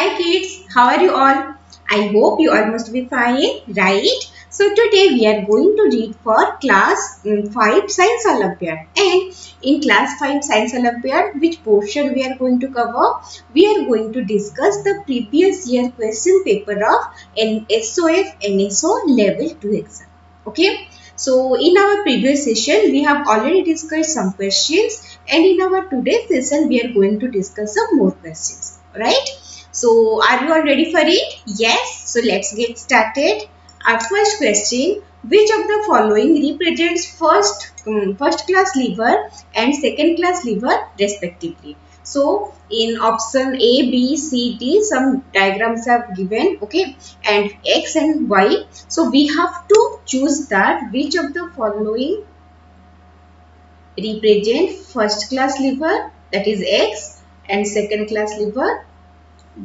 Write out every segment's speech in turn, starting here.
Hi kids, how are you all? I hope you all must be fine, right? So today we are going to read for class 5 Science Olympiad. And in class 5 Science Olympiad, which portion we are going to cover? We are going to discuss the previous year question paper of SOF NSO level 2 exam. Okay. So in our previous session, we have already discussed some questions, and in our today's session, we are going to discuss some more questions. Right? So are you all ready for it? Yes. So let's get started. Our first question: which of the following represents first class liver and second class liver respectively? So in option A, B, C, D, some diagrams are given, okay, and X and Y. So we have to choose that which of the following represent first class liver, that is X, and second class liver,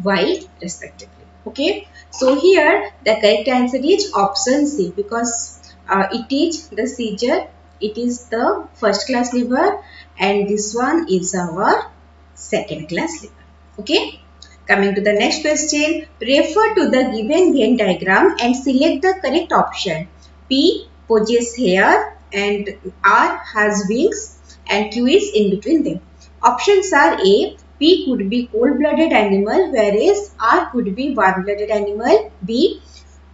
Y respectively. Okay. So here the correct answer is option C, because it is the seizure, it is the first class liver, and this one is our second class liver. Okay. Coming to the next question, refer to the given Venn diagram and select the correct option. P possesses hair and R has wings and Q is in between them. Options are A, P could be cold-blooded animal, whereas R could be warm-blooded animal. B,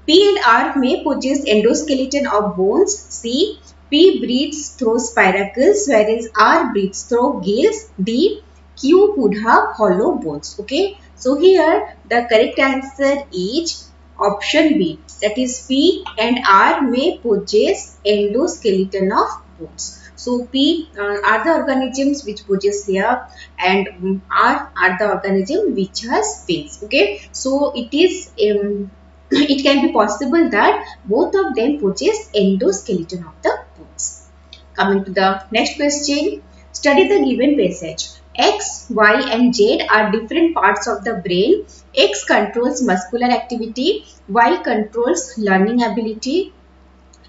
P and R may possess endoskeleton of bones. C, P breathes through spiracles, whereas R breathes through gills. D, Q could have hollow bones. Okay. So here the correct answer is option B, that is P and R may possess endoskeleton of bones. So P are the organisms which possess hair, and R are the organism which has wings. Okay. So it is it can be possible that both of them possess endoskeleton of the bones. Coming to the next question, study the given passage. X, Y and Z are different parts of the brain. X controls muscular activity, Y controls learning ability,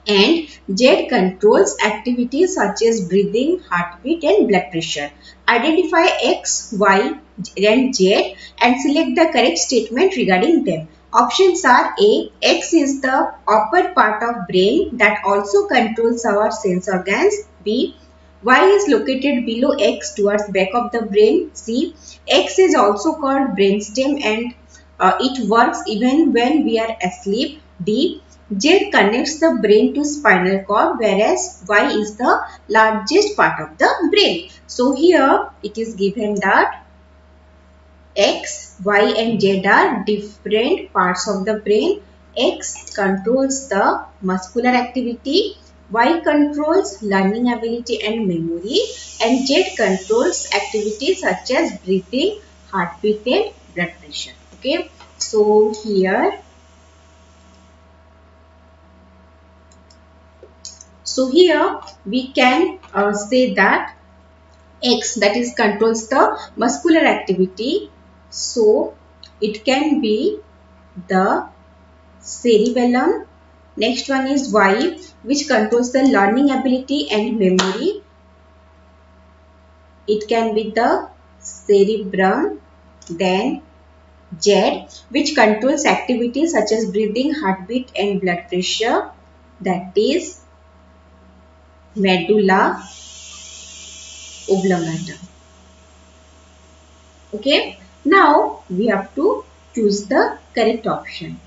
and Z controls activities such as breathing, heartbeat and blood pressure. Identify X, Y and Z and select the correct statement regarding them. Options are A, X is the upper part of brain that also controls our sense organs. B, Y is located below X towards back of the brain. C, X is also called brainstem and it works even when we are asleep. D, Z connects the brain to spinal cord, whereas Y is the largest part of the brain. So here it is given that X, Y and Z are different parts of the brain. X controls the muscular activity, Y controls learning ability and memory, and Z controls activities such as breathing, heartbeat and blood pressure. Okay. So here we can say that X, that is controls the muscular activity. So it can be the cerebellum. Next one is Y, which controls the learning ability and memory. It can be the cerebrum. Then Z, which controls activities such as breathing, heartbeat and blood pressure. That is medulla oblongata. Okay. Now we have to choose the correct option.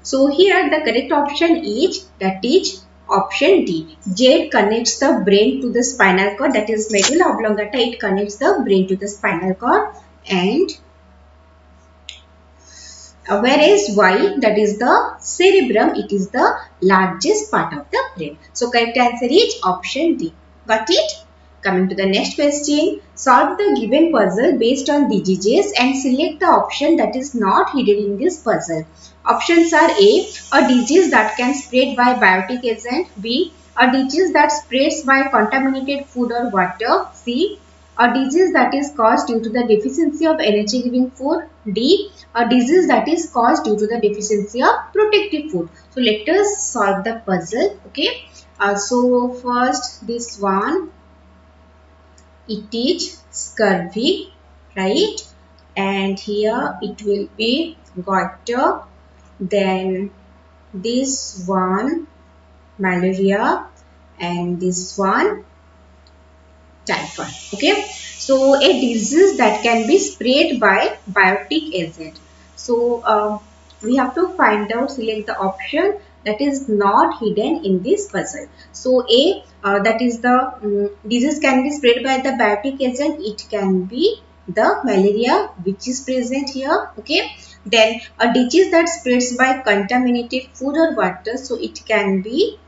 So here the correct option is, that is option D. Z connects the brain to the spinal cord, that is medulla oblongata. It connects the brain to the spinal cord, and whereas Y, that is the cerebrum, it is the largest part of the brain. So correct answer is option D. Got it? Coming to the next question, solve the given puzzle based on diseases and select the option that is not hidden in this puzzle. Options are A disease that can spread by biotic agent. B, a disease that spreads by contaminated food or water. C, a disease that is caused due to the deficiency of energy giving food. D, a disease that is caused due to the deficiency of protective food. So let us solve the puzzle. Okay. So first this one, it is scurvy, right? and here it will be goiter, then this one malaria, and this one typhoid. Okay, so a disease that can be spread by biotic agent. So we have to find out, select the option that is not hidden in this puzzle. So A, that is the disease can be spread by the biotic agent. It can be the malaria which is present here. Okay, then a disease that spreads by contaminated food or water. So it can be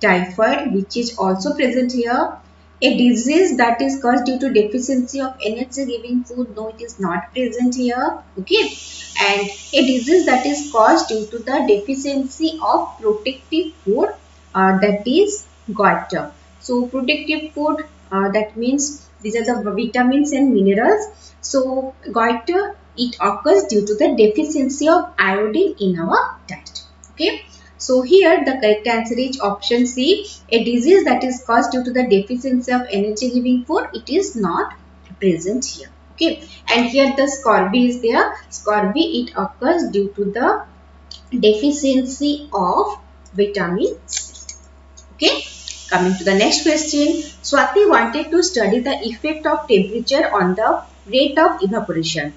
typhoid, which is also present here. A disease that is caused due to deficiency of energy giving food, no, it is not present here. Okay, and a disease that is caused due to the deficiency of protective food, that is goiter. So protective food, that means these are the vitamins and minerals. So goiter, it occurs due to the deficiency of iodine in our diet. Okay, so here the correct answer is option C, a disease that is caused due to the deficiency of energy giving food. It is not present here. Okay, and here the scurvy is there. Scurvy, it occurs due to the deficiency of vitamin C. Okay, coming to the next question. Swati wanted to study the effect of temperature on the rate of evaporation.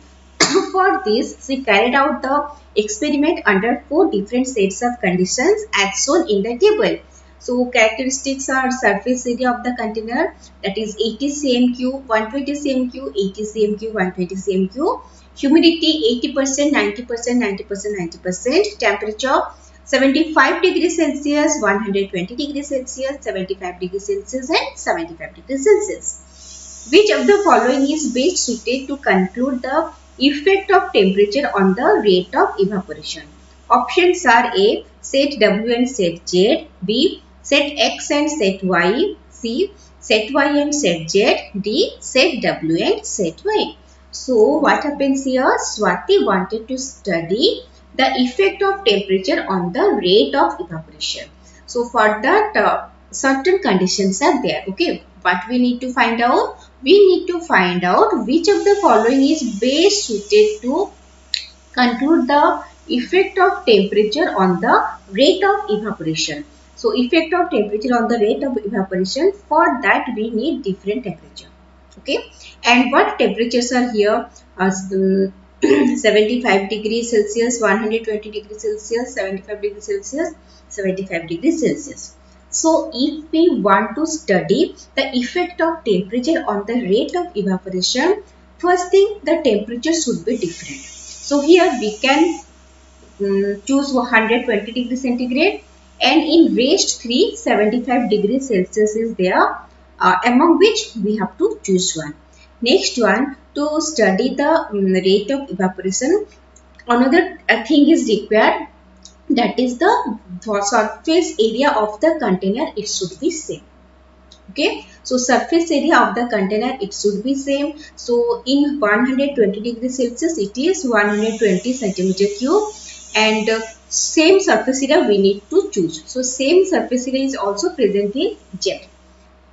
For this, she carried out the experiment under 4 different sets of conditions as shown in the table. So, characteristics are surface area of the container, that is 80 cm3, 120 cm3, 80 cm3, 120 cm3. Humidity 80%, 90%, 90%, 90%. Temperature 75 degrees Celsius, 120 degrees Celsius, 75 degrees Celsius and 75 degrees Celsius. Which of the following is best suited to conclude the effect of temperature on the rate of evaporation? Options are A, set W and set Z, B, set X and set Y, C, set Y and set Z, D, set W and set Y. So what happens here? Swati wanted to study the effect of temperature on the rate of evaporation. So for that certain conditions are there. Okay, what we need to find out? We need to find out which of the following is best suited to conclude the effect of temperature on the rate of evaporation. So effect of temperature on the rate of evaporation, for that we need different temperature. Okay, and what temperatures are here? 75 degrees Celsius, 120 degrees Celsius, 75 degrees Celsius, 75 degrees Celsius. So if we want to study the effect of temperature on the rate of evaporation, first thing, the temperature should be different. So here we can choose 120 degrees centigrade, and in raised 3, 75 degrees Celsius is there, among which we have to choose one. Next one, to study the rate of evaporation, another thing is required, that is the surface area of the container, it should be same. Okay, so surface area of the container, it should be same. So in 120 degrees Celsius it is 120 centimeter cube, and same surface area we need to choose. So same surface area is also present in Z.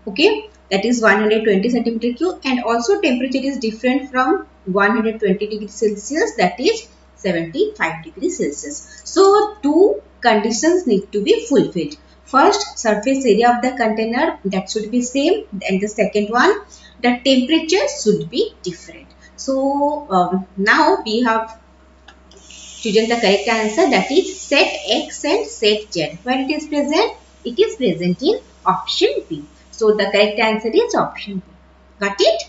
Okay, that is 120 centimeter cube, and also temperature is different from 120 degrees Celsius, that is 75 degrees Celsius. So two conditions need to be fulfilled. First, surface area of the container, that should be same, and the second one, the temperature should be different. So now we have chosen the correct answer, that is set X and set Z. Where it is present? It is present in option B. So the correct answer is option B. Got it?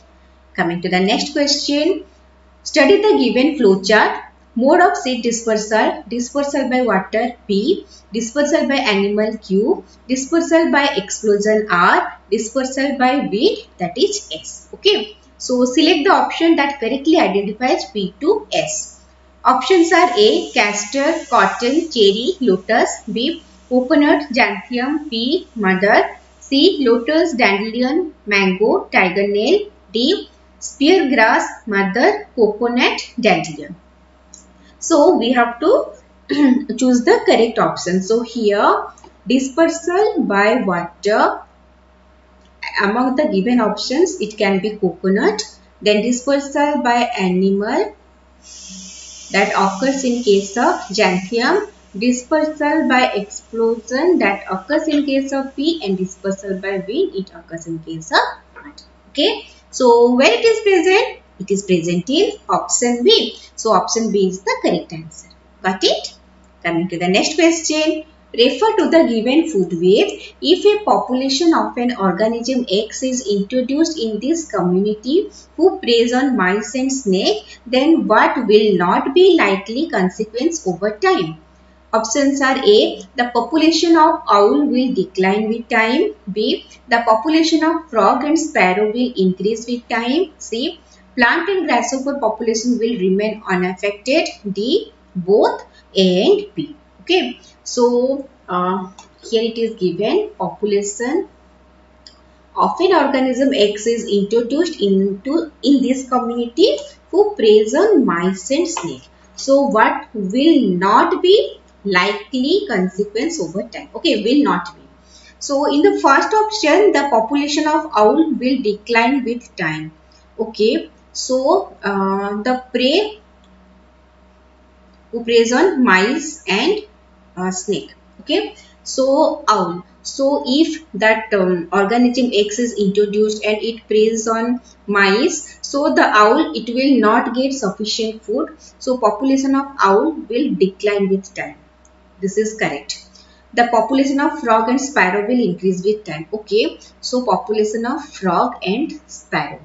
Coming to the next question. Study the given flow chart. Mode of seed dispersal, dispersal by water P, dispersal by animal Q, dispersal by explosion R, dispersal by wind, that is S. Okay. So select the option that correctly identifies P to S. Options are A, castor, cotton, cherry, lotus, B, coconut, xanthium, P, mother, C, lotus, dandelion, mango, tiger nail, D, spear grass, mother, coconut, dandelion. So we have to choose the correct option. So here dispersal by water, among the given options it can be coconut, then dispersal by animal that occurs in case of xanthium, dispersal by explosion that occurs in case of P, and dispersal by wind it occurs in case of water. Okay. So where it is present? It is present in option B. So option B is the correct answer. Got it? Coming to the next question. Refer to the given food web. If a population of an organism X is introduced in this community who preys on mice and snake, then what will not be likely consequence over time? Options are A. The population of owl will decline with time. B. The population of frog and sparrow will increase with time. C. Plant and grasshopper population will remain unaffected. D. Both A and B. Okay. So, here it is given population of an organism X is introduced in this community who preys on mice and snake. So, what will not be likely consequence over time? Okay, will not be. So, in the first option, the population of owl will decline with time. Okay, so the prey who preys on mice and snake. Okay, so owl. So if that organism X is introduced and it preys on mice, so the owl, it will not get sufficient food. So population of owl will decline with time. This is correct. The population of frog and sparrow will increase with time. Okay, so population of frog and sparrow.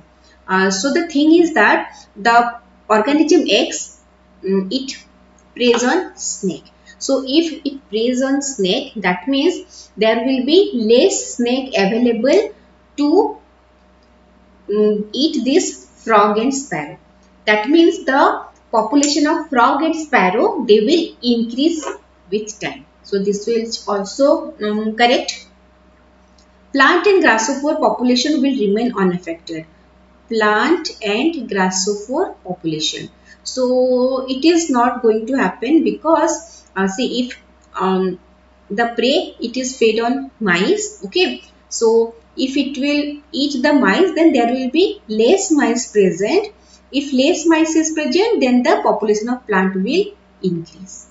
So the thing is that the organism X, it preys on snake. So if it preys on snake, that means there will be less snake available to eat this frog and sparrow. That means the population of frog and sparrow, they will increase with time. So this will also correct. Plant and grasshopper population will remain unaffected. Plant and grasshopper population. So it is not going to happen because see, if the prey, it is fed on mice. Okay, so if it will eat the mice, then there will be less mice present. If less mice is present, then the population of plant will increase.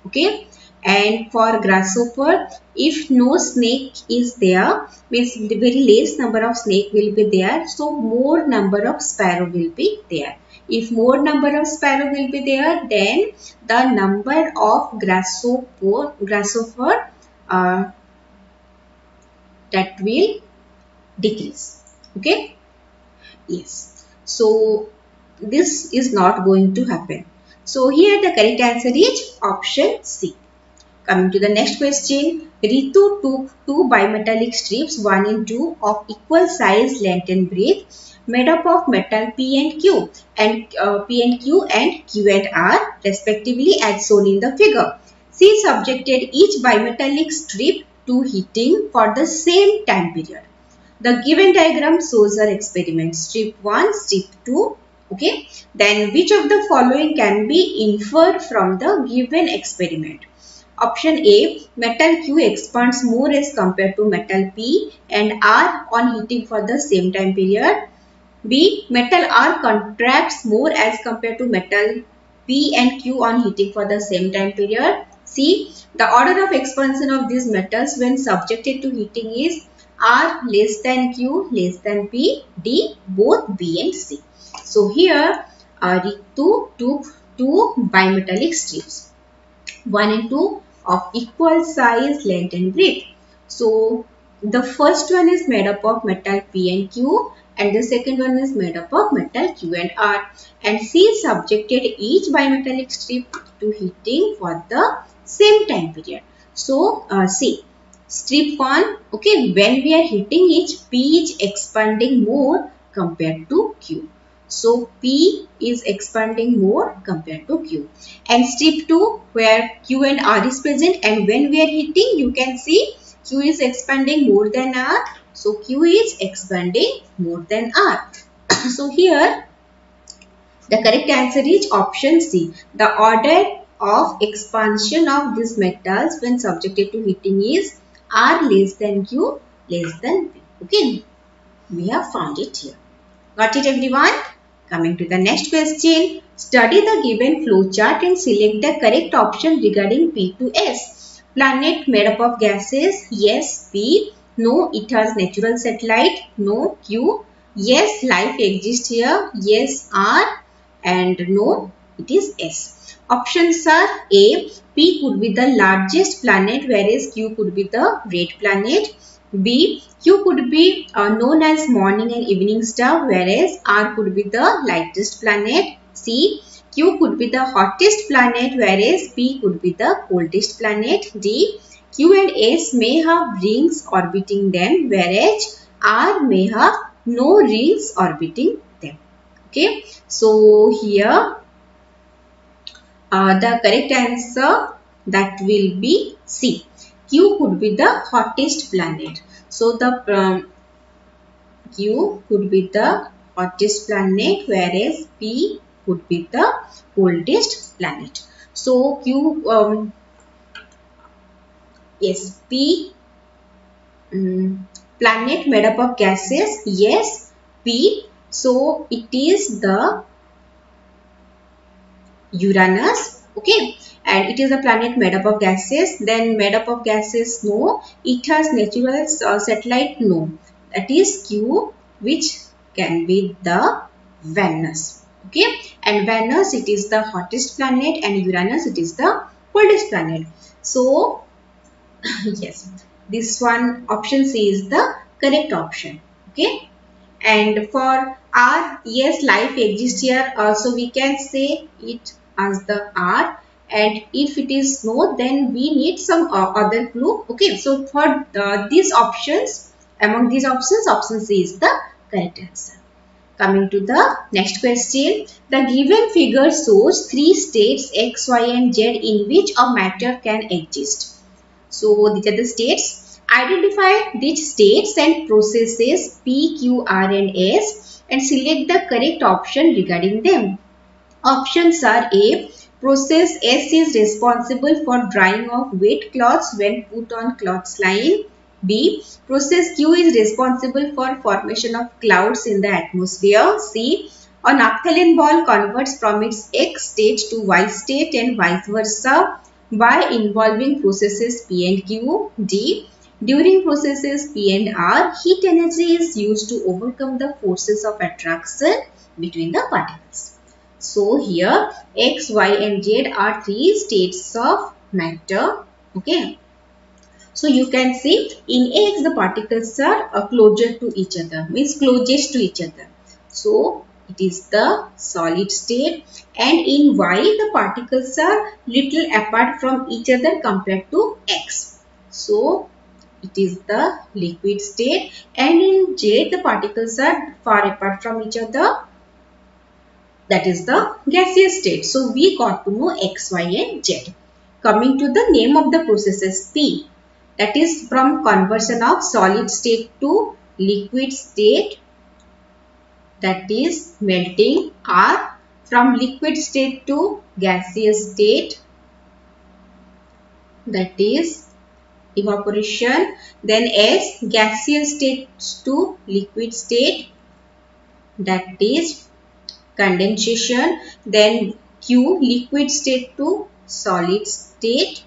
Okay, and for grasshopper, if no snake is there, means very less number of snake will be there, so more number of sparrow will be there. If more number of sparrow will be there, then the number of grasshopper that will decrease. Okay, yes, so this is not going to happen. So here the correct answer is option C. Coming to the next question, Ritu took two bimetallic strips 1 and 2 of equal size, length and breadth made up of metal P and Q and Q and R respectively as shown in the figure. She subjected each bimetallic strip to heating for the same time period. The given diagram shows her experiment. Strip 1, strip 2. Okay. Then which of the following can be inferred from the given experiment? Option A, metal Q expands more as compared to metal P and R on heating for the same time period. B, metal R contracts more as compared to metal P and Q on heating for the same time period. C, the order of expansion of these metals when subjected to heating is R less than Q less than P. D, both B and C. So here Ritu took two bimetallic strips 1 and 2 of equal size, length and breadth. So the first one is made up of metal P and Q and the second one is made up of metal Q and R, and she subjected each bimetallic strip to heating for the same time period. So see, strip 1, okay, when we are heating each, P is expanding more compared to Q. So P is expanding more compared to Q. And strip 2, where Q and R is present, and when we are heating, you can see Q is expanding more than R. So Q is expanding more than R. So here the correct answer is option C. The order of expansion of these metals when subjected to heating is R less than Q less than P. Okay, we have found it here. Got it, everyone? Coming to the next question, study the given flow chart and select the correct option regarding P to S. Planet made up of gases, yes. P, no, it has natural satellite, no. Q, yes, life exists here, yes. R, and no, it is S. Options are A, P could be the largest planet, whereas Q could be the red planet. B, Q could be known as morning and evening star, whereas R could be the lightest planet. C, Q could be the hottest planet, whereas P could be the coldest planet. D, Q and S may have rings orbiting them, whereas R may have no rings orbiting them. Okay, so here the correct answer that will be C. Q could be the hottest planet. So the Q could be the hottest planet, whereas P could be the coldest planet. So Q, yes, P, planet made up of gases, yes. P, so it is the Uranus, okay, and it is a planet made up of gases. Then made up of gases, no. It has natural satellite, no. That is Q, which can be the Venus, okay, and Venus, it is the hottest planet, and Uranus, it is the coldest planet. So yes, this one, option C, is the correct option, okay. And for R, yes, life exists here. So we can say it as the R. And if it is no, then we need some other clue. Okay, so for these options, among these options, option C is the correct answer. Coming to the next question, the given figure shows three states X, Y, and Z in which a matter can exist. So these are the states. Identify these states and processes P, Q, R, and S and select the correct option regarding them. Options are A, process S is responsible for drying of wet cloths when put on clothesline. B, process Q is responsible for formation of clouds in the atmosphere. C, a naphthalene ball converts from its X state to Y state and vice versa by involving processes P and Q. D, during processes P and R, heat energy is used to overcome the forces of attraction between the particles. So here X, Y, and Z are three states of matter. Okay. So you can see in X the particles are closer to each other, means closest to each other. So it is the solid state, and in Y the particles are little apart from each other compared to X. So it is the liquid state, and in Z the particles are far apart from each other. That is the gaseous state. So we got to know X, Y, and Z. Coming to the name of the processes, P, that is from conversion of solid state to liquid state, that is melting. R, from liquid state to gaseous state, that is evaporation. Then S, gaseous state to liquid state, that is condensation. Then Q, liquid state to solid state,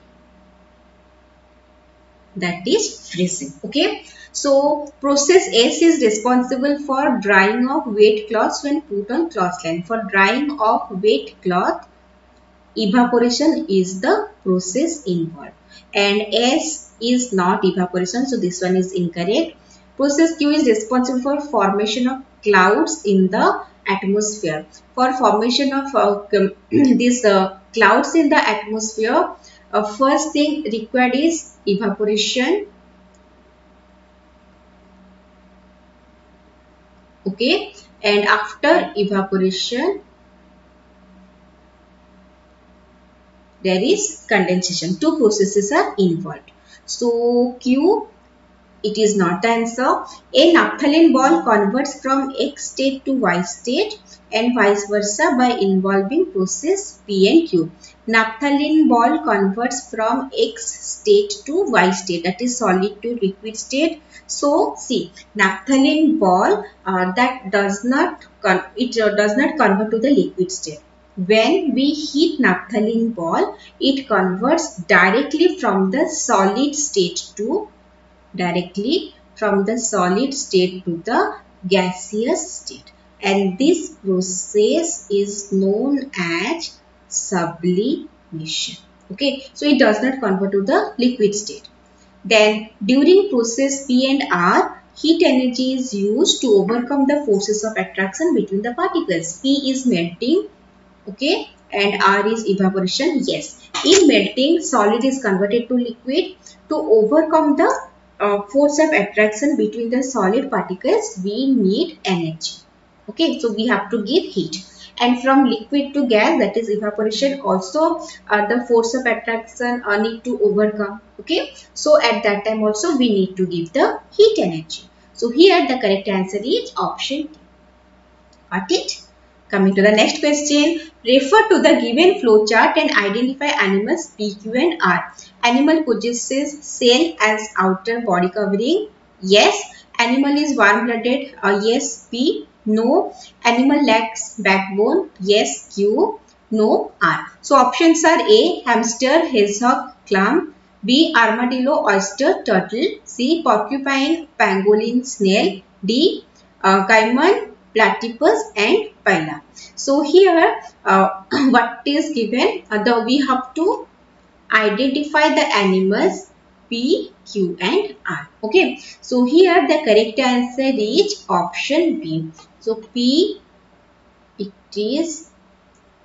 that is freezing. Okay, so process S is responsible for drying of wet cloths when put on clothesline. For drying of wet cloth, evaporation is the process involved, and S is not evaporation, so this one is incorrect. Process Q is responsible for formation of clouds in the atmosphere. For formation of these clouds in the atmosphere, first thing required is evaporation. Okay, and after evaporation there is condensation. Two processes are involved. So Q, it is not the answer. A naphthalene ball converts from X state to Y state and vice versa by involving process P and Q. naphthalene ball converts from X state to Y state, that is solid to liquid state. So see, naphthalene ball that does not convert to the liquid state. When we heat naphthalene ball, it converts directly from the solid state to the gaseous state, and this process is known as sublimation. Okay, so it does not convert to the liquid state. Then during process P and R, heat energy is used to overcome the forces of attraction between the particles. P is melting, okay, and R is evaporation. Yes, in melting, solid is converted to liquid. To overcome the force of attraction between the solid particles, we need energy. Okay, so we have to give heat. And from liquid to gas, that is evaporation, also the force of attraction need to overcome. Okay, so at that time also we need to give the heat energy. So here the correct answer is option D. Got it? Coming to the next question, refer to the given flow chart and identify animals P, Q and R. Animal possesses cell as outer body covering. Yes. Animal is warm-blooded. Yes, P. No. Animal lacks backbone. Yes, Q. No, R. So options are A, hamster, hedgehog, clam. B, armadillo, oyster, turtle. C, porcupine, pangolin, snail. D, caiman, platypus and pila. So here what is given, we have to identify the animals P, Q and R. Okay, so here the correct answer is option B. So P, it is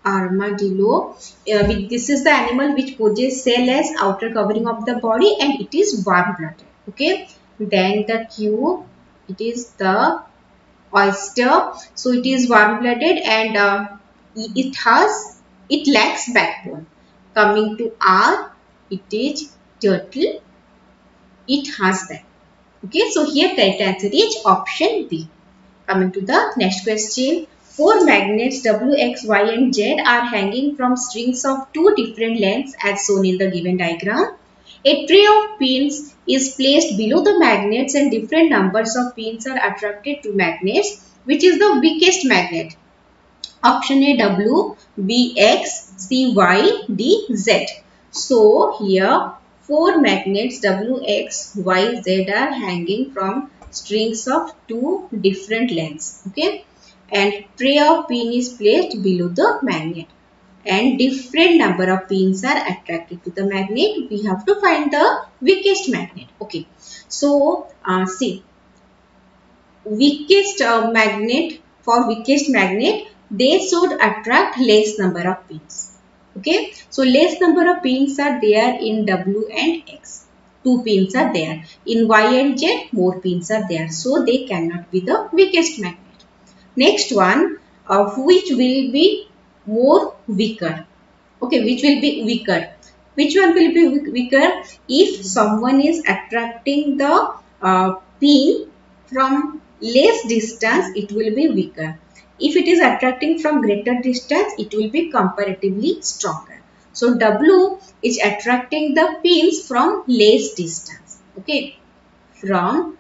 armadillo. This is the animal which possesses cell as outer covering of the body and it is warm-blooded. Okay, then the Q, it is the oyster. So it is warm-blooded and it lacks backbone. Coming to R, it is turtle. It has that. Okay, so here correct answer is option B. Coming to the next question. 4 magnets W, X, Y and Z are hanging from strings of 2 different lengths as shown in the given diagram. A tray of pins is placed below the magnets and different numbers of pins are attracted to magnets. Which is the weakest magnet? Option A W, B X, C Y, D Z. So here 4 magnets W, X, Y, Z are hanging from strings of 2 different lengths. Okay, and tray of pin is placed below the magnet and different number of pins are attracted to the magnet. We have to find the weakest magnet. Okay, so see, weakest magnet, for weakest magnet they should attract less number of pins. Okay, so less number of pins are there in W and X. 2 pins are there. In Y and Z, more pins are there. So they cannot be the weakest magnet. Next one, which will be more weaker? Okay, which will be weaker? Which one will be weaker? If someone is attracting the pin from less distance, it will be weaker. If it is attracting from greater distance, it will be comparatively stronger. So W is attracting the pins from less distance. Okay, from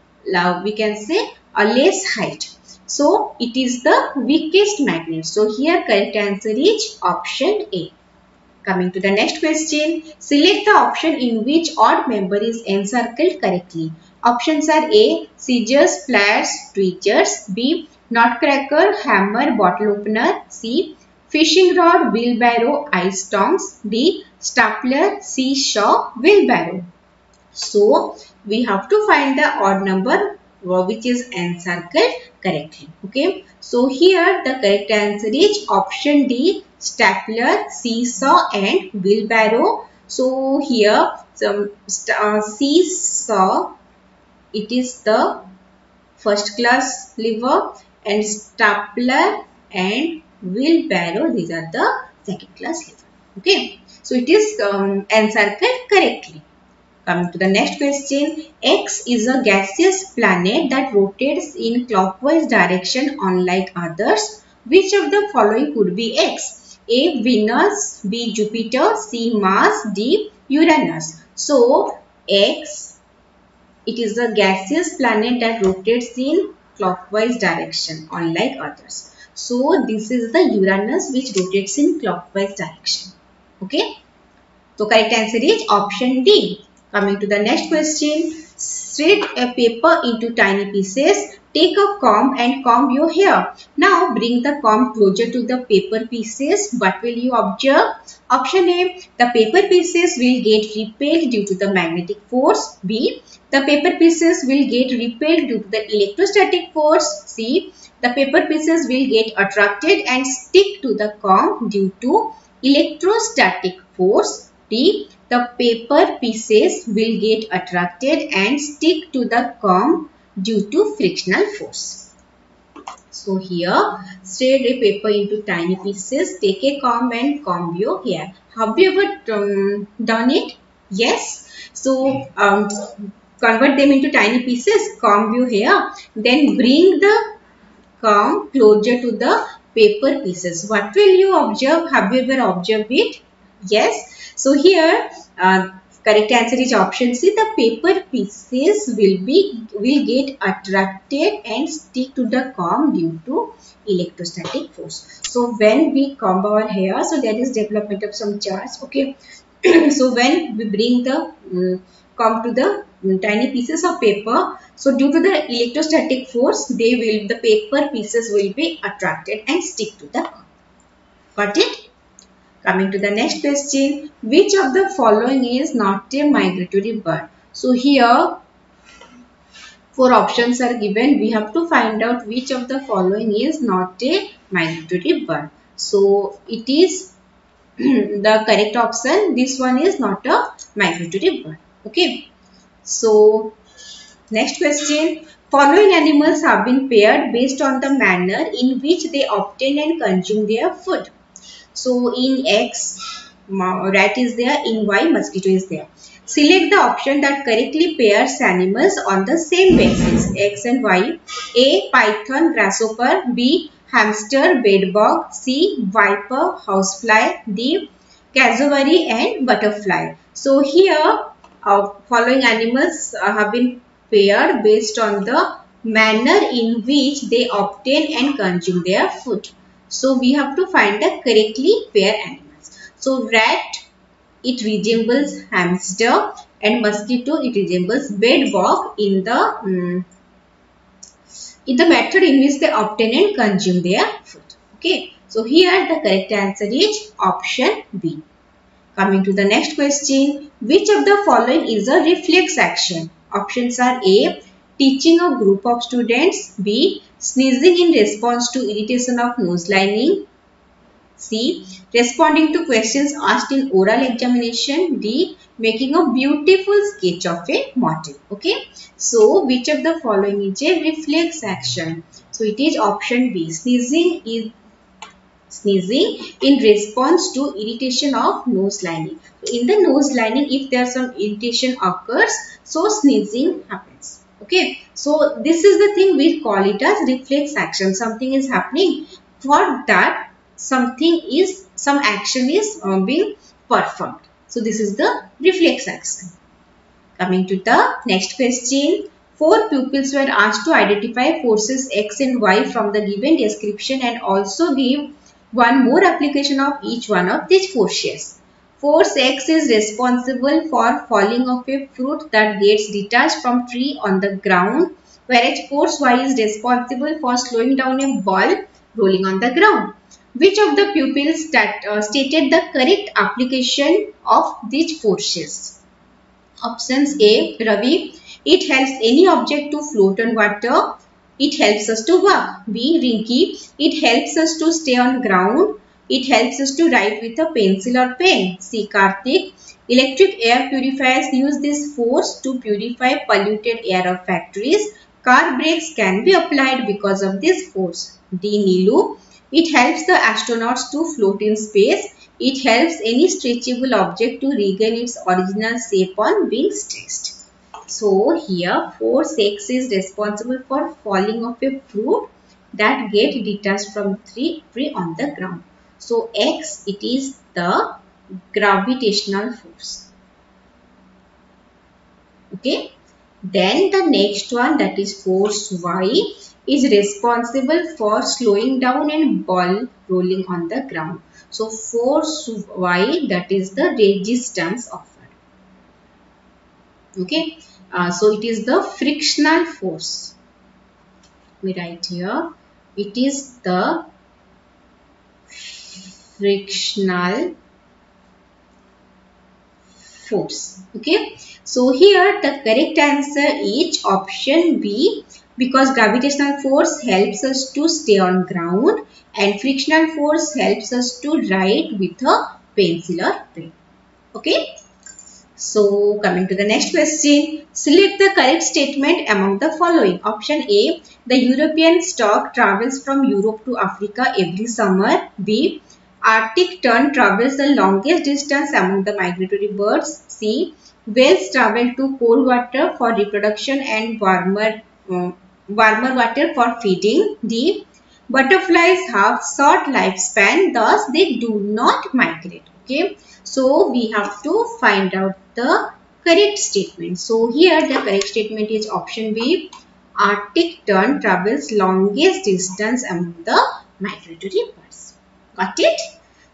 we can say a less height. So it is the weakest magnet. So here correct answer is option A. Coming to the next question, select the option in which odd member is encircled correctly. Options are A, scissors, pliers, tweezers. B, nutcracker, hammer, bottle opener. C, fishing rod, wheelbarrow, ice tongs. D, stapler, seesaw, wheelbarrow. So we have to find the odd number which is encircled correctly. Okay, so here the correct answer is option D, stapler, seesaw and wheelbarrow. So here some seesaw, it is the first class lever, and stapler and wheelbarrow, these are the second class lever. Okay, so it is encircled correctly. Coming to the next question, X is a gaseous planet that rotates in clockwise direction unlike others. Which of the following could be X? A. Venus, B. Jupiter, C. Mars, D. Uranus. So X, it is a gaseous planet that rotates in clockwise direction unlike others. So this is the Uranus which rotates in clockwise direction. Okay. So correct answer is option D. Coming to the next question. Shred a paper into tiny pieces. Take a comb and comb your hair. Now bring the comb closer to the paper pieces. What will you observe? Option A. The paper pieces will get repelled due to the magnetic force. B. The paper pieces will get repelled due to the electrostatic force. C. The paper pieces will get attracted and stick to the comb due to electrostatic force. D. The paper pieces will get attracted and stick to the comb due to frictional force. So here, shred a paper into tiny pieces, take a comb and comb your hair. Have you ever done it? Yes. So convert them into tiny pieces, comb your hair, then bring the comb closer to the paper pieces. What will you observe? Have you ever observed it? Yes. So here correct answer is option C. The paper pieces will get attracted and stick to the comb due to electrostatic force. So when we comb our hair, so there is development of some charge. Okay. So when we bring the comb to the tiny pieces of paper, so due to the electrostatic force, the paper pieces will be attracted and stick to the comb. Got it? Coming to the next question, which of the following is not a migratory bird? So here 4 options are given. We have to find out which of the following is not a migratory bird. So it is the correct option. This one is not a migratory bird. Okay. So next question. Following animals have been paired based on the manner in which they obtain and consume their food. So in X, rat is there, in Y, mosquito is there. Select the option that correctly pairs animals on the same basis, X and Y. A. Python, grasshopper. B. Hamster, bedbug. C. Viper, housefly. D. Cassowary and butterfly. So here, following animals have been paired based on the manner in which they obtain and consume their food. So we have to find the correctly paired animals. So rat, it resembles hamster, and mosquito, it resembles bedbug in the method in which they obtain and consume their food. Okay. So here the correct answer is option B. Coming to the next question, which of the following is a reflex action? Options are A. Teaching a group of students. B. Sneezing in response to irritation of nose lining. C. Responding to questions asked in oral examination. D. Making a beautiful sketch of a motif. Okay. So which of the following is a reflex action? So it is option B. Sneezing in response to irritation of nose lining. So in the nose lining, if there some irritation occurs, so sneezing happens. Okay, so this is the thing we call it as reflex action. Something is happening, for that some action is being performed. So this is the reflex action. Coming to the next question. 4 pupils were asked to identify forces X and Y from the given description and also give one more application of each one of these forces. Force X is responsible for falling of a fruit that gets detached from tree on the ground, whereas force Y is responsible for slowing down a ball rolling on the ground. Which of the pupils stated the correct application of these forces? Options A. Ravi. It helps any object to float on water. It helps us to walk. B. Rinki. It helps us to stay on ground. It helps us to write with a pencil or pen. C. Karthik. Electric air purifiers use this force to purify polluted air of factories. Car brakes can be applied because of this force. D. Nilu. It helps the astronauts to float in space. It helps any stretchable object to regain its original shape on being stretched. So here force X is responsible for falling of a fruit that get detached from tree on the ground. So X, it is the gravitational force. Okay. Then the next one, that is force Y, is responsible for slowing down and ball rolling on the ground. So force Y, that is the resistance offered. Okay. So it is the frictional force. Let me write here. It is the frictional force. Okay. So here the correct answer is option B, because gravitational force helps us to stay on ground and frictional force helps us to write with a pencil or pen. Okay. So coming to the next question, select the correct statement among the following. Option A, the European stork travels from Europe to Africa every summer. B, Arctic tern travels the longest distance among the migratory birds. C, whales travel to cold water for reproduction and warmer water for feeding. D, butterflies have short lifespan, thus they do not migrate. Okay. So we have to find out the correct statement. So here the correct statement is option B. Arctic tern travels longest distance among the migratory birds. Got it?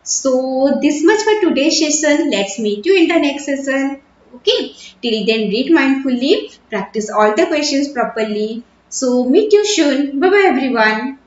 So this much for today's session. Let's meet you in the next session. Okay. Till then, read mindfully, practice all the questions properly. So meet you soon. Bye bye everyone.